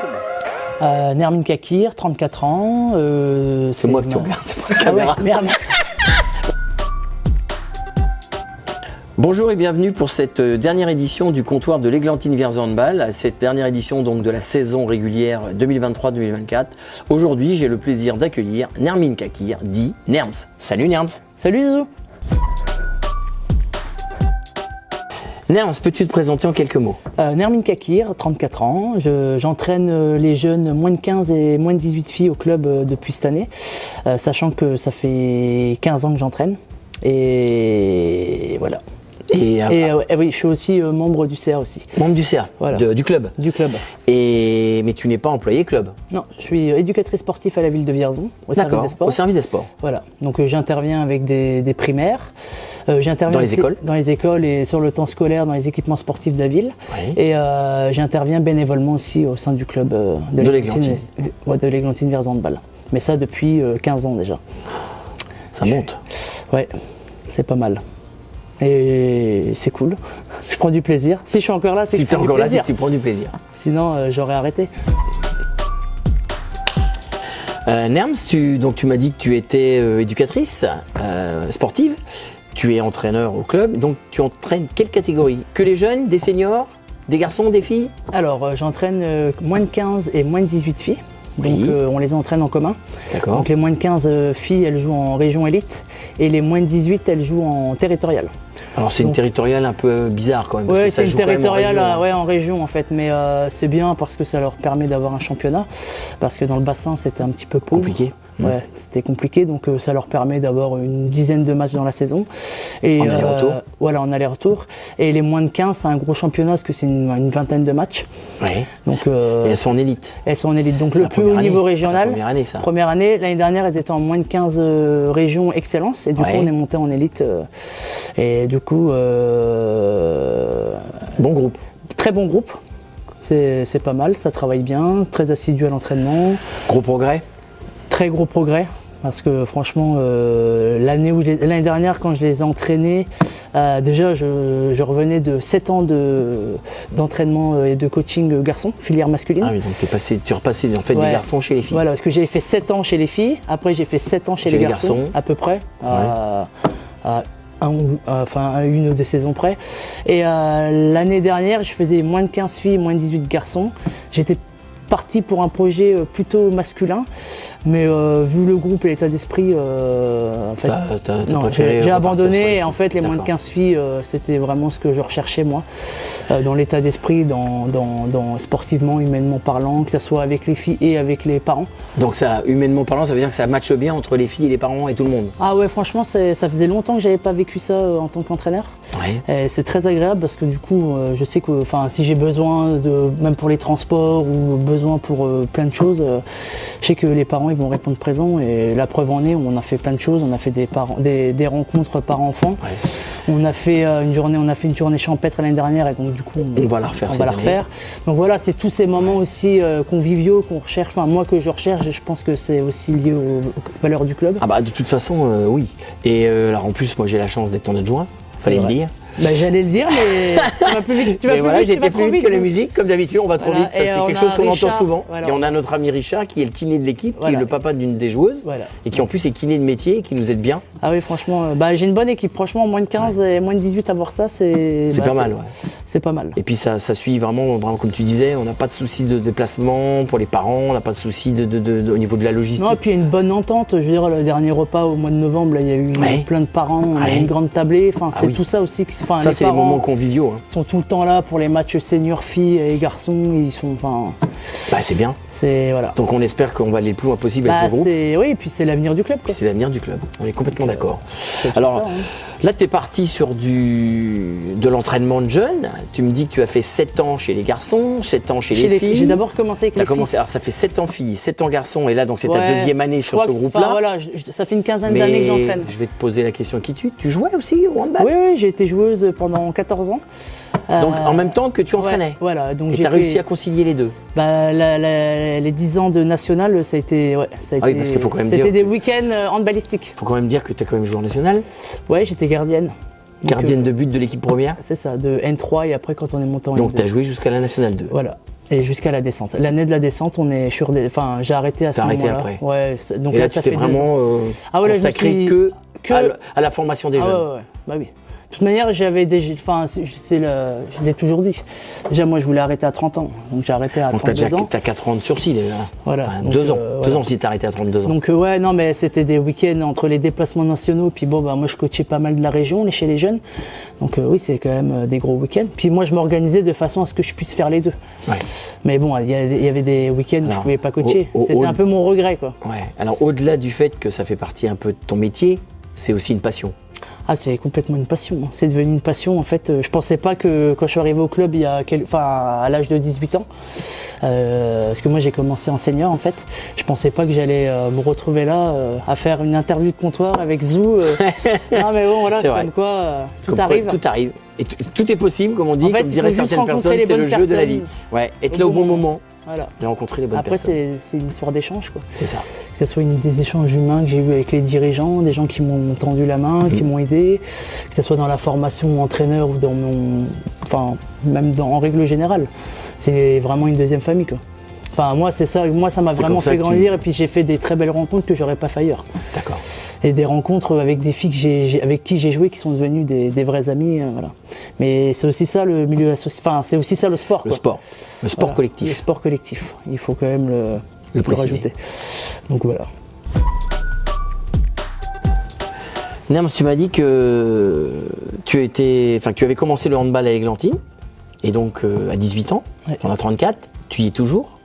comment? Nermine Kakir, 34 ans. C'est moi que tu regardes, c'est pas la Ah caméra. ouais, merde. Bonjour et bienvenue pour cette dernière édition du comptoir de l'Églantine Vierzon Handball, cette dernière édition donc de la saison régulière 2023-2024. Aujourd'hui, j'ai le plaisir d'accueillir Nermine Kakir, dit Nerms. Salut Nerms. Salut Zizou. Nerms, peux-tu te présenter en quelques mots? Nermine Kakir, 34 ans. J'entraîne les jeunes moins de 15 et moins de 18 filles au club depuis cette année, sachant que ça fait 15 ans que j'entraîne. Et voilà. Et oui, je suis aussi membre du CA aussi. Membre du CA, Voilà. du club. Du club. Mais tu n'es pas employé club. Non, je suis éducatrice sportive à la ville de Vierzon, au service des sports. Au service des sports. Voilà. Donc j'interviens avec des primaires. J'interviens Dans les aussi écoles. Dans les écoles et sur le temps scolaire, dans les équipements sportifs de la ville. Oui. Et j'interviens bénévolement aussi au sein du club de l'Églantine Vierzon Handball. Mais ça depuis 15 ans déjà. Ça monte. Ouais, c'est pas mal. Et c'est cool. Je prends du plaisir. Si je suis encore là, c'est que je prends du plaisir. Si tu prends du plaisir. Sinon, j'aurais arrêté. Nerms, tu m'as dit que tu étais éducatrice sportive. Tu es entraîneur au club. Donc tu entraînes quelle catégorie? Que les jeunes, des seniors, des garçons, des filles? Alors, j'entraîne moins de 15 et moins de 18 filles. Donc Oui. on les entraîne en commun. D'accord. Donc les moins de 15 filles, elles jouent en région élite et les moins de 18, elles jouent en territoriale. Alors c'est une Donc- territoriale un peu bizarre quand même. parce que Oui, ça c'est une joue quand même en territoriale région. ouais, en région en fait, mais c'est bien parce que ça leur permet d'avoir un championnat. Parce que dans le bassin, c'était un petit peu pauvre. Compliqué. Ouais, c'était compliqué, donc ça leur permet d'avoir une dizaine de matchs dans la saison. Et, En aller-retour. Voilà, en aller-retour. Et les moins de 15, c'est un gros championnat parce que c'est une vingtaine de matchs. Ouais. Donc, Et elles sont en élite. elles sont en élite. Donc C'est le la plus première haut niveau année. régional. C'est la première année, ça. Première année. L'année dernière, elles étaient en moins de 15 régions excellence. Et du Ouais. coup, on est monté en élite. Et du coup, Bon groupe. très bon groupe. C'est pas mal, ça travaille bien. Très assidu à l'entraînement. Gros progrès. Très gros progrès. Parce que franchement, l'année dernière, quand je les ai entraînés, déjà je revenais de 7 ans d'entraînement et de coaching garçon, filière masculine. Ah oui, donc tu repassais en fait Ouais. des garçons chez les filles. Voilà, parce que j'ai fait 7 ans chez les filles, après j'ai fait 7 ans chez les garçons, à peu près, à une ou deux saisons près. Et l'année dernière, je faisais moins de 15 filles, moins de 18 garçons. J'étais parti pour un projet plutôt masculin, mais vu le groupe et l'état d'esprit, en fait, T'as non, préféré j'ai repartir abandonné sur les et en fait les moins de D'accord. 15 filles, c'était vraiment ce que je recherchais moi, dans l'état d'esprit, dans sportivement, humainement parlant, que ce soit avec les filles et avec les parents. Donc ça, humainement parlant, ça veut dire que ça matche bien entre les filles et les parents et tout le monde. Ah ouais, franchement, ça faisait longtemps que j'avais pas vécu ça en tant qu'entraîneur. Ouais. Et c'est très agréable parce que du coup, je sais que si j'ai besoin même pour les transports ou besoin pour plein de choses, je sais que les parents ils vont répondre présent et la preuve en est, on a fait plein de choses, on a fait des rencontres parents-enfants. Ouais. On a fait une journée champêtre l'année dernière et donc du coup On va la refaire on cette va la année. refaire. Donc voilà, c'est tous ces moments aussi conviviaux qu'on recherche, enfin moi que je recherche, et je pense que c'est aussi lié aux valeurs du club. Ah bah de toute façon, oui. Et alors en plus, moi j'ai la chance d'être ton adjoint, fallait le vrai. dire. Bah, j'allais le dire, mais tu vas plus vite. Tu vas Mais plus voilà, vite, j'ai tu vas été trop plus vite que la vite. musique, comme d'habitude, on va trop Voilà. vite, ça Et c'est on quelque a chose qu'on entend Richard, souvent. voilà. Et on a notre ami Richard qui est le kiné de l'équipe, qui Voilà. est le papa d'une des joueuses, Voilà. et qui en plus est kiné de métier, et qui nous aide bien. Ah oui, franchement, j'ai une bonne équipe. Franchement, moins de 15 et moins de 18 à voir ça, c'est C'est pas mal, ouais. C'est pas mal. Et puis ça suit vraiment, comme tu disais, on n'a pas de souci de déplacement pour les parents, on n'a pas de souci au niveau de la logistique. Non, et puis il y a une bonne entente. Je veux dire, le dernier repas au mois de novembre, là, il y a eu Ouais. plein de parents, on a Ouais. une grande tablée. Enfin, c'est oui. tout ça aussi. Ça, c'est les moments conviviaux. Hein. sont tout le temps là pour les matchs seniors filles et garçons. Ils sont, Bah, c'est bien. c'est voilà. Donc on espère qu'on va aller le plus loin possible avec ce groupe. Oui, et puis c'est l'avenir du club, quoi. C'est l'avenir du club. On est complètement d'accord. C'est Alors, ça, hein. là, tu es parti sur de l'entraînement de jeunes. Tu me dis que tu as fait 7 ans chez les garçons, 7 ans chez les filles. J'ai d'abord commencé avec T'as les filles. commencé, alors ça fait 7 ans filles, 7 ans garçons, et là donc c'est ta Ouais, deuxième année je sur crois ce que- groupe-là. enfin, voilà, ça fait une quinzaine d'années que j'entraîne. Je vais te poser la question tu jouais aussi au handball? Oui, j'ai été joueuse pendant 14 ans. Donc en même temps que tu entraînais. Ouais, voilà, donc Et j'ai tu as réussi fait- à concilier les deux. les 10 ans de national, ça a été. Ouais, ça a Ah oui, été- parce qu'il faut quand même C'était dire- des week-ends handballistiques. Faut quand même dire que tu as quand même joué en national. Ouais, j'étais gardienne. Donc, Gardienne de but de l'équipe première. C'est ça, de N3 et après quand on est monté en Donc N2. tu as joué jusqu'à la nationale 2. Voilà. Et jusqu'à la descente. L'année de la descente, j'ai arrêté à ce moment-là. T'as arrêté après. Ouais, donc Et là, ça tu t'es fait 2 ans. vraiment Ah ouais, là, je me consacré suis- à la formation des Ah jeunes. ouais, bah oui. De toute manière, je l'ai toujours dit. Déjà, moi, je voulais arrêter à 30 ans. Donc, j'ai arrêté à Donc t'as 32 ans. t'as 4 ans de sursis déjà. Voilà. Enfin, Donc, 2 ans. voilà. 2 ans si t'as arrêté à 32 ans. Donc, ouais, non, mais c'était des week-ends entre les déplacements nationaux. Puis bon, bah, moi, je coachais pas mal de la région, chez les jeunes. Donc, oui, c'est quand même des gros week-ends. Puis moi, je m'organisais de façon à ce que je puisse faire les deux. Ouais. Mais bon, il y avait des week-ends où je Alors, pouvais pas coacher. au- C'était un peu mon regret, quoi. Ouais. Alors au-delà du fait que ça fait partie un peu de ton métier, c'est aussi une passion. Ah, c'est complètement une passion. C'est devenu une passion. En fait, je pensais pas que quand je suis arrivé au club à l'âge de 18 ans, parce que moi j'ai commencé en senior en fait, je pensais pas que j'allais me retrouver là à faire une interview de comptoir avec Zou. Non mais bon voilà, C'est vrai. comme quoi tout Comme quoi, arrive. tout arrive. Et tout est possible, comme on dit, En fait, comme il diraient faut juste certaines rencontrer personnes, les c'est le bonnes jeu de la vie. personnes Ouais, être au là au bon bon moment Voilà. et rencontrer les bonnes Après personnes. c'est une histoire d'échange quoi. C'est ça. Que ce soit des échanges humains que j'ai eu avec les dirigeants, des gens qui m'ont tendu la main, qui m'ont aidé, que ce soit dans la formation entraîneur ou dans en règle générale. C'est vraiment une deuxième famille quoi. Enfin moi c'est ça, ça m'a C'est vraiment comme ça fait que grandir et puis j'ai fait des très belles rencontres que j'aurais pas fait ailleurs. D'accord. Et des rencontres avec des filles avec qui j'ai joué qui sont devenues des vrais amis. Voilà. Mais c'est aussi ça le milieu associé, c'est aussi ça le sport. Le quoi. sport. Le sport Voilà. collectif. Le sport collectif, il faut quand même le préciser. rajouter. Donc voilà. Nams, tu m'as dit que tu avais commencé le handball à Églantine, et donc à 18 ans, Ouais. on a 34, tu y es toujours.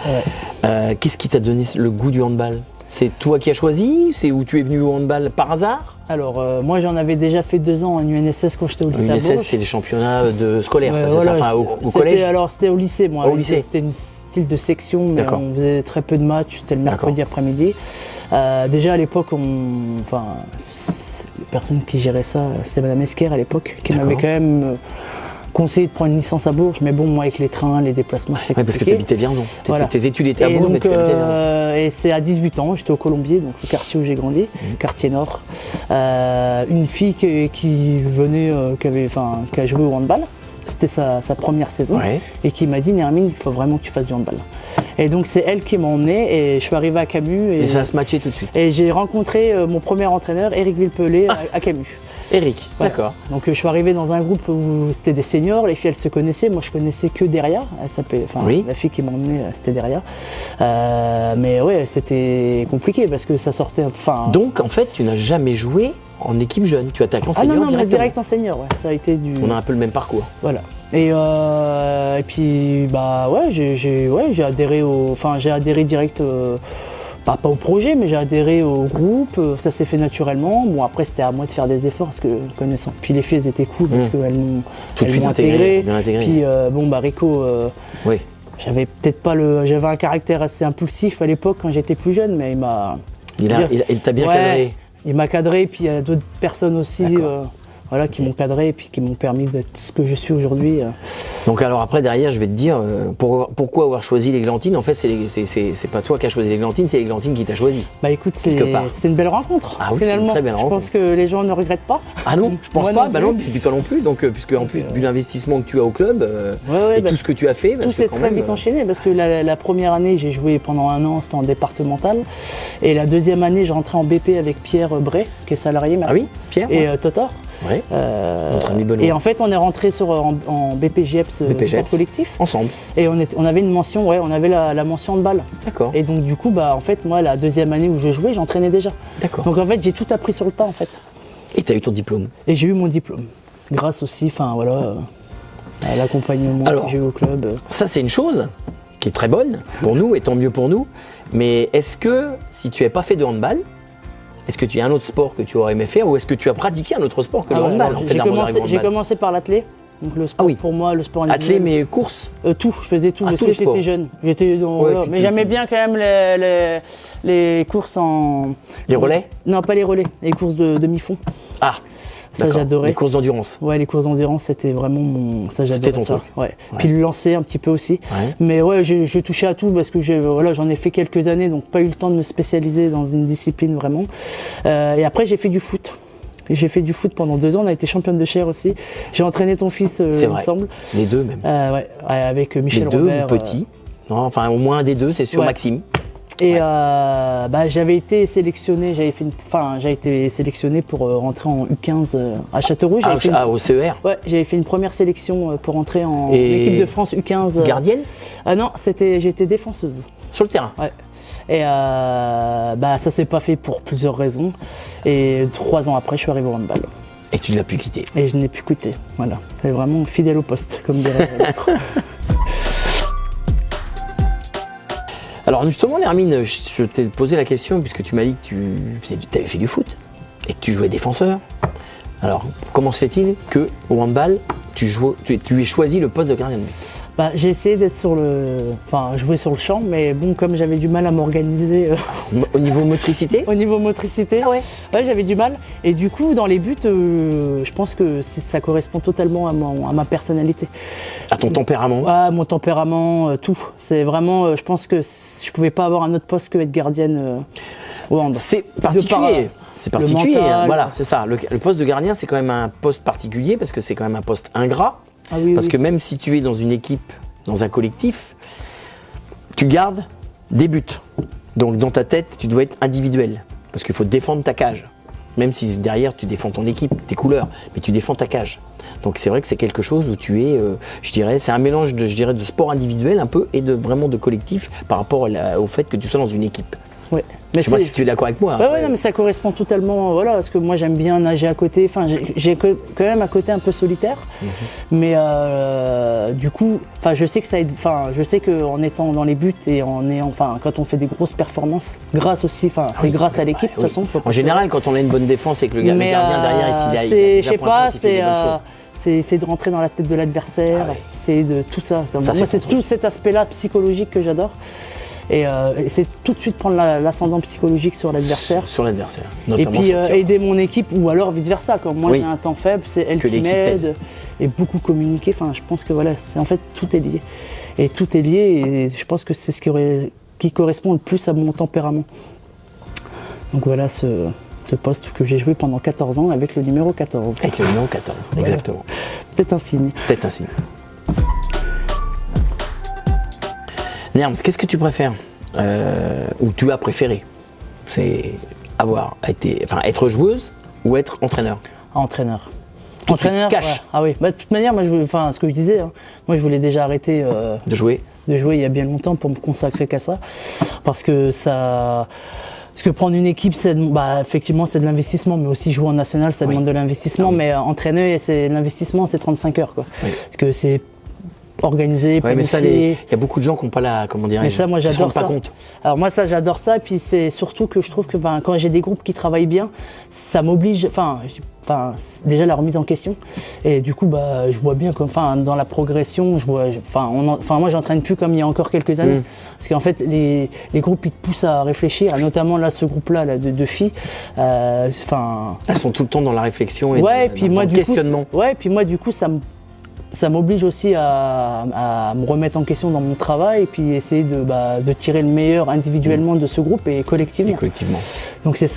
Ouais. Qu'est-ce qui t'a donné le goût du handball? C'est toi qui as choisi? C'est où tu es venu au handball par hasard? Alors moi j'en avais déjà fait 2 ans en UNSS quand j'étais au lycée à L'UNSS, Bourges. c'est les championnats scolaires, Ouais, ça, c'est voilà, ça, enfin, au c'était- collège? Alors c'était au lycée, moi. Au lycée. C'était une style de section, mais D'accord. on faisait très peu de matchs. C'était le mercredi après-midi. Déjà à l'époque, la personne qui gérait ça, c'était Madame Esquer à l'époque, qui D'accord. m'avait quand même conseillé de prendre une licence à Bourges. Mais bon, moi avec les trains, les déplacements, c'était Ouais, parce que tu compliqué. habitais Vierzon. Voilà. Tes études étaient à Et Bourges, mais donc, tu habitais Vierzon. et c'est à 18 ans, j'étais au Colombier, donc le quartier où j'ai grandi, quartier nord. Une fille qui venait, qui a joué au handball. C'était sa première saison. Ouais. Et qui m'a dit, Nermine, il faut vraiment que tu fasses du handball. Et donc c'est elle qui m'a emmené et je suis arrivé à Camus. Et ça a se matché tout de suite. Et j'ai rencontré mon premier entraîneur, Éric Villepelé, à Camus. Eric, Ouais. d'accord. Donc je suis arrivé dans un groupe où c'était des seniors, les filles elles se connaissaient, moi je connaissais que Deria, Oui. la fille qui m'a emmené c'était Deria. Mais ouais, c'était compliqué parce que ça sortait, Donc, en fait, tu n'as jamais joué en équipe jeune. Tu attaques en ah senior non, mais directement. direct en senior, ouais, ça a été du... On a un peu le même parcours. Voilà. Et puis bah ouais, j'ai adhéré j'ai adhéré direct, pas au projet, mais j'ai adhéré au groupe. Ça s'est fait naturellement. Bon après c'était à moi de faire des efforts parce que connaissant. Puis les filles elles étaient cool parce qu'elles m'ont Tout de elles suite m'ont intégré, bien intégré. Puis Rico, Oui. j'avais peut-être pas j'avais un caractère assez impulsif à l'époque quand j'étais plus jeune, mais Il t'a bien Ouais. cadré. il m'a cadré. Puis il y a d'autres personnes aussi. D'accord. Qui m'ont cadré et puis qui m'ont permis d'être ce que je suis aujourd'hui. Donc alors après derrière je vais te dire pourquoi avoir choisi l'Églantine. En fait c'est pas toi qui as choisi l'Églantine, c'est l'Églantine qui t'a choisi. Bah écoute, Quelque part. c'est une belle rencontre. Ah oui, c'est une finalement. très belle Je rencontre. pense que les gens ne regrettent pas. Ah non, je pense Moi pas. non Bah plus. non, puis toi non plus. Donc puisque en plus vu l'investissement que tu as au club Ouais, et bah, tout ce que tu as fait, Tout parce que s'est quand très même, vite enchaîné parce que la première année, j'ai joué pendant 1 an, c'était en départemental. Et la deuxième année, j'ai rentré en BP avec Pierre Bray, qui est salarié maintenant. Ah oui, Pierre. Et Totor. Ouais. Notre ami Benoît. Et en fait, on est rentré en BPGEPS, BPGEPS. sport collectif. Ensemble. Et on avait une mention, on avait la mention de balle. D'accord. Et donc du coup, en fait, moi, la deuxième année où je jouais, j'entraînais déjà. D'accord. Donc en fait, j'ai tout appris sur le tas en fait. Et tu as eu ton diplôme. Et j'ai eu mon diplôme. Grâce aussi, à l'accompagnement Alors, que j'ai eu au club. Ça, c'est une chose qui est très bonne pour nous et tant mieux pour nous. Mais est-ce que si tu n'avais pas fait de handball, est-ce que tu as un autre sport que tu aurais aimé faire ou est-ce que tu as pratiqué un autre sport que le handball alors, en fait, l'armoire et j'ai handball commencé par l'athlé. Donc le sport Ah oui. pour moi, le sport Athlé, individuel. mais course. Tout, je faisais tout Ah, parce tous que les sports. j'étais jeune. J'étais Ouais, mais j'aimais bien quand même les courses en. Les relais. Non, pas les relais, les courses de demi-fond. Ah, Ça d'accord. j'adorais. Les courses d'endurance. Ouais, les courses d'endurance, c'était vraiment ça j'adorais. C'était ton ça. truc. Ouais. Puis le lancer un petit peu aussi. Ouais. Mais ouais, j'ai touché à tout parce que j'en ai fait quelques années, donc pas eu le temps de me spécialiser dans une discipline vraiment. Et après j'ai fait du foot. J'ai fait du foot pendant 2 ans, on a été championne de chaire aussi. J'ai entraîné ton fils ensemble. Les deux même. Ouais, avec Michel les deux Robert. petits. Non, enfin au moins un des deux, c'est sûr, Ouais. Maxime. Et j'avais été sélectionné, j'ai été sélectionné pour rentrer en U15 à Châteauroux. Au CER. Ouais, j'avais fait une première sélection pour rentrer en Et équipe de France U15. Gardienne Ah non, j'étais défenseuse. sur le terrain. Ouais. Et ça s'est pas fait pour plusieurs raisons. Et 3 ans après, je suis arrivé au handball. Et tu ne l'as plus quitté. Et je n'ai plus quitté. Voilà, c'est vraiment fidèle au poste, comme dirait l'autre. Alors justement, Nermine, je t'ai posé la question puisque tu m'as dit que tu avais fait du foot et que tu jouais défenseur. Alors, comment se fait-il qu'au handball, tu aies choisi le poste de gardien de but? J'ai essayé d'être jouer sur le champ, mais bon, comme j'avais du mal à m'organiser Au niveau motricité? au niveau motricité, Ah ouais. Ouais, j'avais du mal. Et du coup, dans les buts, je pense que ça correspond totalement à ma personnalité. À ton tempérament? À mon tempérament, tout. C'est vraiment, je pense que je pouvais pas avoir un autre poste que être gardienne au hand. C'est particulier. C'est particulier, mental. hein. Voilà, c'est ça. Le poste de gardien, c'est quand même un poste particulier parce que c'est quand même un poste ingrat. Ah oui, Parce oui. que même si tu es dans une équipe, dans un collectif, tu gardes des buts. Donc dans ta tête, tu dois être individuel. Parce qu'il faut défendre ta cage. Même si derrière, tu défends ton équipe, tes couleurs, mais tu défends ta cage. Donc c'est vrai que c'est quelque chose où tu es, c'est un mélange de sport individuel un peu et vraiment de collectif par rapport au fait que tu sois dans une équipe. Ouais. Je sais pas si tu es d'accord avec moi. Ouais, non, mais ça correspond totalement, voilà, parce que moi j'aime bien nager à côté, enfin j'ai quand même un côté un peu solitaire, mais du coup, je sais que ça aide, je sais qu'en étant dans les buts et quand on fait des grosses performances, c'est grâce à l'équipe de toute façon. En général, quand on a une bonne défense et que le gardien derrière, s'il a je sais pas, c'est de rentrer dans la tête de l'adversaire, c'est de tout ça. Moi c'est tout cet aspect-là psychologique que j'adore. Et c'est tout de suite prendre l'ascendant psychologique sur l'adversaire. Sur l'adversaire. Et puis aider mon équipe, ou alors vice-versa. Quand moi j'ai un temps faible, c'est elle qui m'aide. Et beaucoup communiquer. Je pense que voilà, en fait tout est lié. Et tout est lié et je pense que c'est ce qui correspond le plus à mon tempérament. Donc voilà ce poste que j'ai joué pendant 14 ans avec le numéro 14. Avec le numéro 14, exactement. Peut-être un signe. Peut-être un signe. Nerms, qu'est-ce que tu préfères ou tu as préféré? C'est être joueuse ou être entraîneur? Entraîneur. Entraîneur, cash. Ouais. Ah oui, de toute manière, moi, ce que je disais, moi je voulais déjà arrêter de jouer il y a bien longtemps pour me consacrer qu'à ça, parce que prendre une équipe, effectivement, c'est de l'investissement, mais aussi jouer en national, ça demande de l'investissement. Mais entraîner, c'est l'investissement, c'est 35 heures, quoi. Oui. Parce que c'est organisé, planifié. Mais ça, il y a beaucoup de gens qui n'ont pas mais ça, moi, j'adore ça. Pas compte. Alors moi, ça, j'adore ça. Et puis c'est surtout que je trouve que quand j'ai des groupes qui travaillent bien, ça m'oblige. Déjà la remise en question. Et du coup, je vois bien dans la progression, moi, j'entraîne plus comme il y a encore quelques années. Parce qu'en fait, les groupes, ils te poussent à réfléchir, notamment là, ce groupe-là de filles. Elles sont tout le temps dans la réflexion et dans le questionnement. Puis moi, du coup, ça m'oblige aussi à me remettre en question dans mon travail et puis essayer de tirer le meilleur individuellement de ce groupe et collectivement. Donc c'est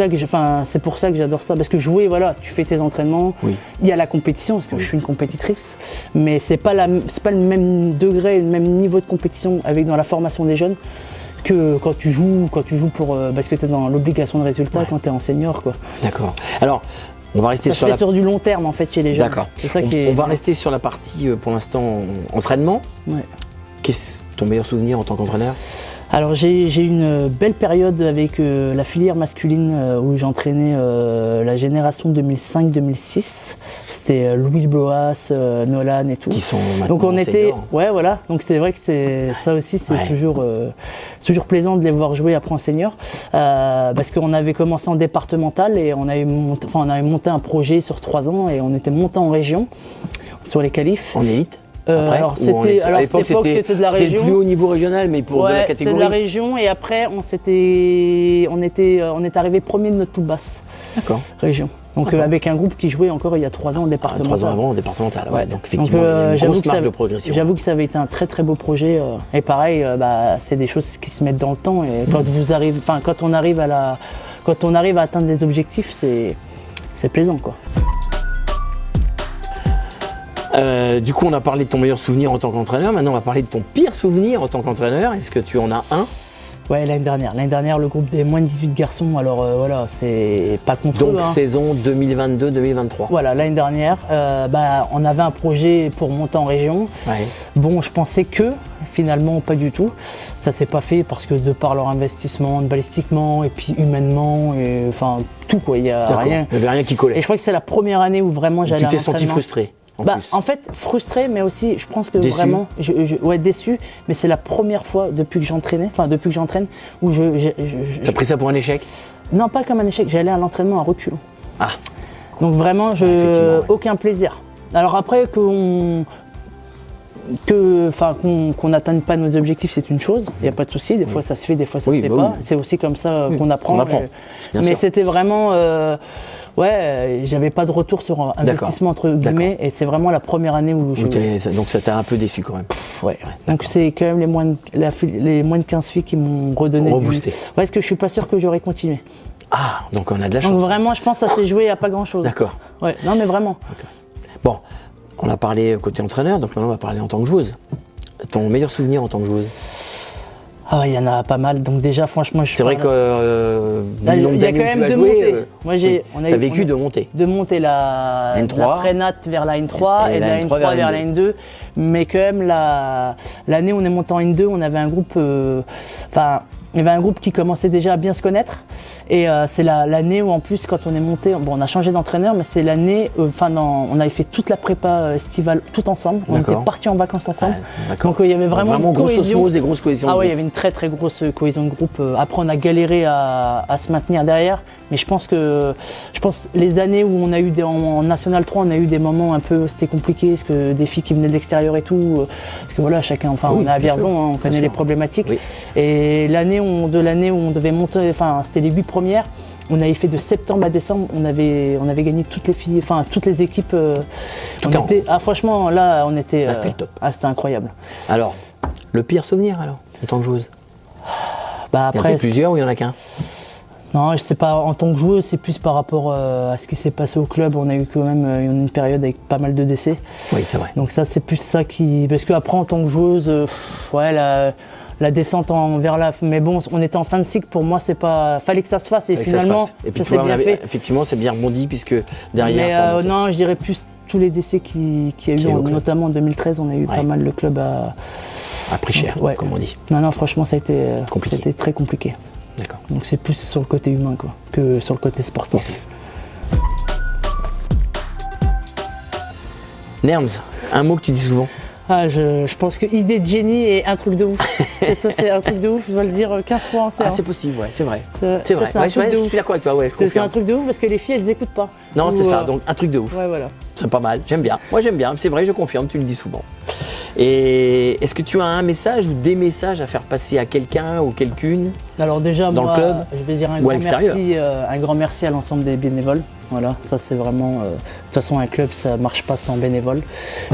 pour ça que j'adore ça, parce que jouer, voilà, tu fais tes entraînements, il y a la compétition, parce que je suis une compétitrice, mais c'est pas le même degré, le même niveau de compétition dans la formation des jeunes que quand tu joues parce que tu es dans l'obligation de résultat quand tu es en senior, quoi. D'accord. Alors, on va rester sur du long terme en fait chez les jeunes. D'accord. On va rester sur la partie pour l'instant entraînement. Ouais. Qu'est-ce ton meilleur souvenir en tant qu'entraîneur? Alors j'ai eu une belle période avec la filière masculine où j'entraînais la génération 2005-2006. C'était Louis Bloas, Nolan et tout. Qui sont donc on était, ouais voilà. Donc c'est vrai que ça aussi c'est toujours plaisant de les voir jouer après en senior, parce qu'on avait commencé en départemental et on avait monté un projet sur 3 ans et on était monté en région sur les qualifs. En élite. À l'époque c'était de la région. C'était le plus haut niveau régional, mais pour de la catégorie. C'était de la région et après on est arrivé premier de notre poule basse. D'accord. Région. Donc avec un groupe qui jouait encore il y a 3 ans en départemental. 3 ans avant en départemental, ouais. Donc effectivement, il y a une grosse marge de progression. J'avoue que ça avait été un très très beau projet. Et pareil, c'est des choses qui se mettent dans le temps. Et quand on arrive à atteindre les objectifs, c'est plaisant quoi. Du coup, on a parlé de ton meilleur souvenir en tant qu'entraîneur. Maintenant, on va parler de ton pire souvenir en tant qu'entraîneur. Est-ce que tu en as un? Ouais, l'année dernière, le groupe des moins de 18 garçons, alors voilà, c'est pas contre eux. Donc, hein. saison 2022-2023. Voilà, l'année dernière, on avait un projet pour monter en région. Ouais. Bon, je pensais que, finalement, pas du tout. Ça s'est pas fait parce que de par leur investissement, balistiquement, et puis humainement, et enfin, tout quoi, il y a rien. Il n'y avait rien qui collait. Et je crois que c'est la première année où vraiment j'allais à Tu t'es senti l'entraînement. frustré En fait, frustré, mais aussi, je pense que déçu. vraiment, ouais, déçu, mais c'est la première fois depuis que j'entraîne, où T'as pris ça pour un échec? non, pas comme un échec, j'allais à l'entraînement à reculons. Ah, Donc vraiment, effectivement, ouais. aucun plaisir. Alors après qu'on n'atteigne pas nos objectifs, c'est une chose, il n'y a pas de souci, des fois ça se fait, des fois ça se fait pas. Oui. C'est aussi comme ça qu'on apprend. Bien Mais sûr. c'était vraiment, j'avais pas de retour sur investissement entre guillemets, et c'est vraiment la première année où Donc ça t'a un peu déçu quand même. Ouais. Donc c'est quand même les moins de 15 filles qui m'ont redonné Reboosté. Ouais, parce que je suis pas sûr que j'aurais continué. Ah, donc on a de la chance. Donc vraiment, je pense que ça s'est joué à pas grand chose. D'accord. Ouais. Non mais vraiment. Bon, on a parlé côté entraîneur, donc maintenant on va parler en tant que joueuse. Ton meilleur souvenir en tant que joueuse? Ah, il y en a pas mal. Donc déjà, franchement, C'est vrai que il y a quand même deux montées. Moi, t'as vécu deux montées. De monter la N3. la prénat vers la N3 et de la N3 vers la N2. Mais quand même, l'année où on est monté en N2, on avait un groupe, il y avait un groupe qui commençait déjà à bien se connaître. Et c'est l'année où, en plus, quand on est monté, on a changé d'entraîneur, mais c'est l'année, on avait fait toute la prépa estivale tout ensemble. On était partis en vacances ensemble. D'accord. Donc il y avait vraiment une grosse cohésion. osmose et grosse cohésion. Ah oui, il y avait une très très grosse cohésion de groupe. Après, on a galéré à se maintenir derrière. Mais je pense les années où on a eu en National 3, on a eu des moments un peu, c'était compliqué, parce que des filles qui venaient de l'extérieur et tout. Parce que voilà, chacun, on est à Vierzon, on connaît les problématiques. Oui. Et l'année où on devait monter, c'était les 8 premières. On avait fait de septembre à décembre, on avait gagné toutes les filles, toutes les équipes. Franchement, là, on était. C'était le top. C'était incroyable. Alors, le pire souvenir alors, en tant que joueuse? Après, il y en a plusieurs ou il y en a qu'un? Non, je sais pas, en tant que joueuse, c'est plus par rapport à ce qui s'est passé au club. On a eu quand même une période avec pas mal de décès. Oui, c'est vrai. Donc ça, c'est plus ça qui... Parce qu'après, en tant que joueuse, la descente vers la... Mais bon, on était en fin de cycle, pour moi, c'est pas... Fallait que ça se fasse, et finalement, et puis, ça s'est bien fait. Effectivement, c'est bien rebondi, puisque derrière... Mais non, je dirais plus tous les décès qu'il y a eu, notamment en 2013, on a eu pas mal de clubs à... À prix cher, comme on dit. Non, franchement, ça a été très compliqué. D'accord. Donc c'est plus sur le côté humain que sur le côté sportif. Nerms, un mot que tu dis souvent? Je pense que idée de génie est un truc de ouf. Et ça, c'est un truc de ouf, je dois le dire 15 fois en séance. Ah, c'est possible, ouais, c'est vrai. C'est vrai, je suis d'accord avec toi, ouais, c'est un truc de ouf parce que les filles, elles n'écoutent pas. Non, c'est ça, donc un truc de ouf. Ouais, voilà. C'est pas mal, j'aime bien. Moi, j'aime bien, c'est vrai, je confirme, tu le dis souvent. Et est-ce que tu as un message ou des messages à faire passer à quelqu'un ou quelqu'une? Alors déjà, dans le club, je vais dire un grand merci à l'ensemble des bénévoles. Voilà, ça c'est vraiment... de toute façon, un club, ça marche pas sans bénévoles.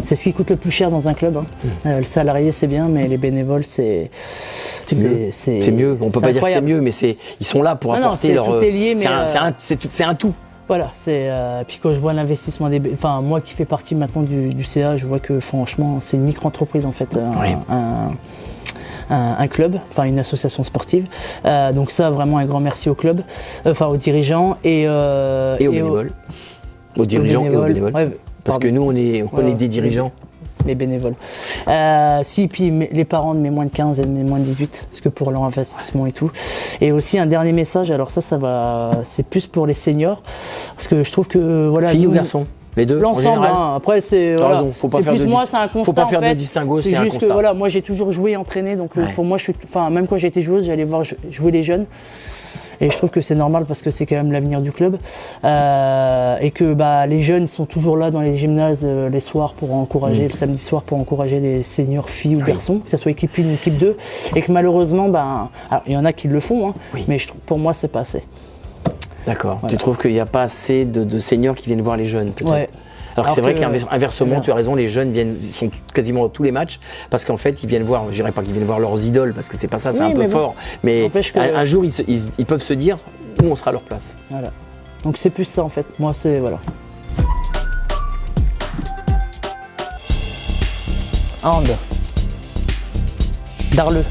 C'est ce qui coûte le plus cher dans un club. Le salarié, c'est bien, mais les bénévoles, c'est mieux. C'est mieux, on peut pas dire que c'est mieux, mais ils sont là pour apporter leur... Tout est lié, mais... C'est un tout. Voilà, puis quand je vois l'investissement moi qui fais partie maintenant du CA, je vois que franchement c'est une micro-entreprise en fait, un club, une association sportive. Donc ça, vraiment un grand merci au club, aux dirigeants et aux bénévoles. Aux dirigeants et aux bénévoles. Ouais, parce que nous on est des dirigeants. Les bénévoles. Puis les parents de mes moins de 15 et de mes moins de 18, parce que pour leur investissement et tout. Et aussi un dernier message, alors c'est plus pour les seniors, parce que je trouve que filles ou garçons? Les deux, l'ensemble, après c'est... Voilà, raison, faut pas faire de moi, c'est un constat, faut pas faire de distinguo, c'est un juste constat. Que, moi j'ai toujours joué et entraîné, donc pour moi, même quand j'étais joueuse, j'allais voir jouer les jeunes. Et je trouve que c'est normal parce que c'est quand même l'avenir du club. Et que les jeunes sont toujours là dans les gymnases les soirs pour encourager, le samedi soir pour encourager les seniors filles ou garçons, que ce soit équipe 1 ou équipe 2. Et que malheureusement, alors il y en a qui le font, mais pour moi, c'est pas assez. D'accord. Voilà. Tu trouves qu'il n'y a pas assez de seniors qui viennent voir les jeunes, peut-être? Ouais. Alors que c'est vrai qu'inversement, tu as raison, les jeunes sont quasiment à tous les matchs parce qu'en fait, ils viennent voir, je dirais pas qu'ils viennent voir leurs idoles parce que c'est pas ça, c'est un peu fort. Mais un jour, ils peuvent se dire où on sera à leur place. Voilà. Donc c'est plus ça en fait. Moi c'est voilà. Hand. Darleux.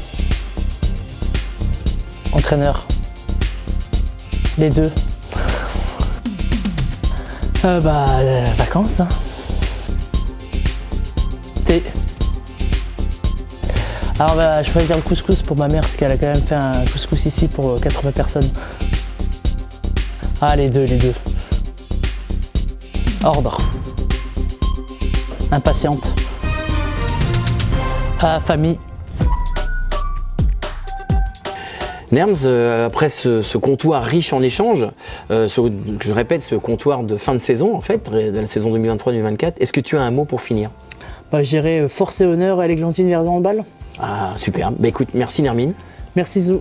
Entraîneur. Les deux. Vacances. Hein. Thé. Alors je vais dire le couscous pour ma mère parce qu'elle a quand même fait un couscous ici pour 80 personnes. Ah les deux. Ordre. Impatiente. Famille. Nerms, après ce comptoir riche en échanges, je répète, ce comptoir de fin de saison en fait, de la saison 2023-2024, est-ce que tu as un mot pour finir? Je dirais force et honneur à l'Églantine Vierzon Handball. Ah super, écoute, merci Nermine. Merci Zou.